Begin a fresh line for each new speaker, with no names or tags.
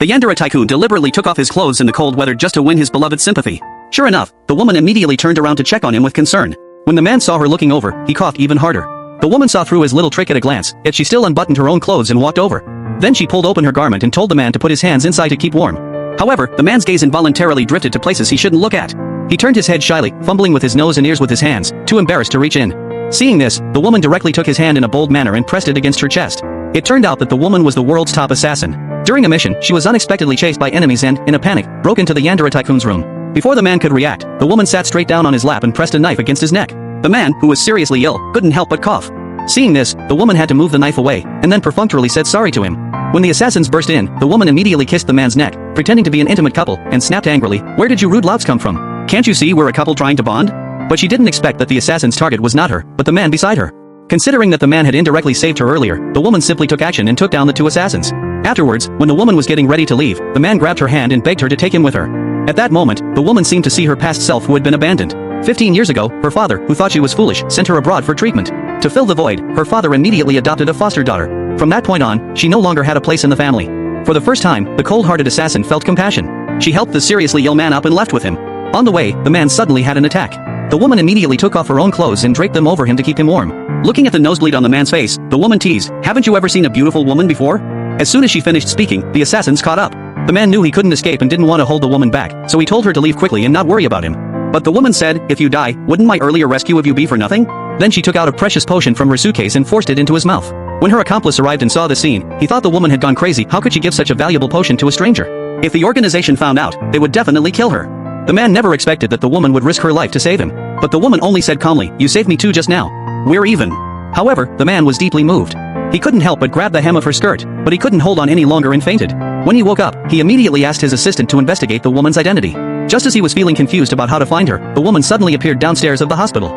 The yandere tycoon deliberately took off his clothes in the cold weather just to win his beloved's sympathy. Sure enough, the woman immediately turned around to check on him with concern. When the man saw her looking over, he coughed even harder. The woman saw through his little trick at a glance, yet she still unbuttoned her own clothes and walked over. Then she pulled open her garment and told the man to put his hands inside to keep warm. However, the man's gaze involuntarily drifted to places he shouldn't look at. He turned his head shyly, fumbling with his nose and ears with his hands, too embarrassed to reach in. Seeing this, the woman directly took his hand in a bold manner and pressed it against her chest. It turned out that the woman was the world's top assassin. During a mission, she was unexpectedly chased by enemies and, in a panic, broke into the yandere tycoon's room. Before the man could react, the woman sat straight down on his lap and pressed a knife against his neck. The man, who was seriously ill, couldn't help but cough. Seeing this, the woman had to move the knife away, and then perfunctorily said sorry to him. When the assassins burst in, the woman immediately kissed the man's neck, pretending to be an intimate couple, and snapped angrily, "Where did you rude louts come from? Can't you see we're a couple trying to bond?" But she didn't expect that the assassin's target was not her, but the man beside her. Considering that the man had indirectly saved her earlier, the woman simply took action and took down the two assassins. Afterwards, when the woman was getting ready to leave, the man grabbed her hand and begged her to take him with her. At that moment, the woman seemed to see her past self who had been abandoned. 15 years ago, her father, who thought she was foolish, sent her abroad for treatment. To fill the void, her father immediately adopted a foster daughter. From that point on, she no longer had a place in the family. For the first time, the cold-hearted assassin felt compassion. She helped the seriously ill man up and left with him. On the way, the man suddenly had an attack. The woman immediately took off her own clothes and draped them over him to keep him warm. Looking at the nosebleed on the man's face, the woman teased, "Haven't you ever seen a beautiful woman before?" As soon as she finished speaking, the assassins caught up. The man knew he couldn't escape and didn't want to hold the woman back, so he told her to leave quickly and not worry about him. But the woman said, "If you die, wouldn't my earlier rescue of you be for nothing?" Then she took out a precious potion from her suitcase and forced it into his mouth. When her accomplice arrived and saw the scene, he thought the woman had gone crazy. How could she give such a valuable potion to a stranger? If the organization found out, they would definitely kill her. The man never expected that the woman would risk her life to save him. But the woman only said calmly, "You saved me too just now. We're even." However, the man was deeply moved. He couldn't help but grab the hem of her skirt, but he couldn't hold on any longer and fainted. When he woke up, he immediately asked his assistant to investigate the woman's identity. Just as he was feeling confused about how to find her, the woman suddenly appeared downstairs of the hospital.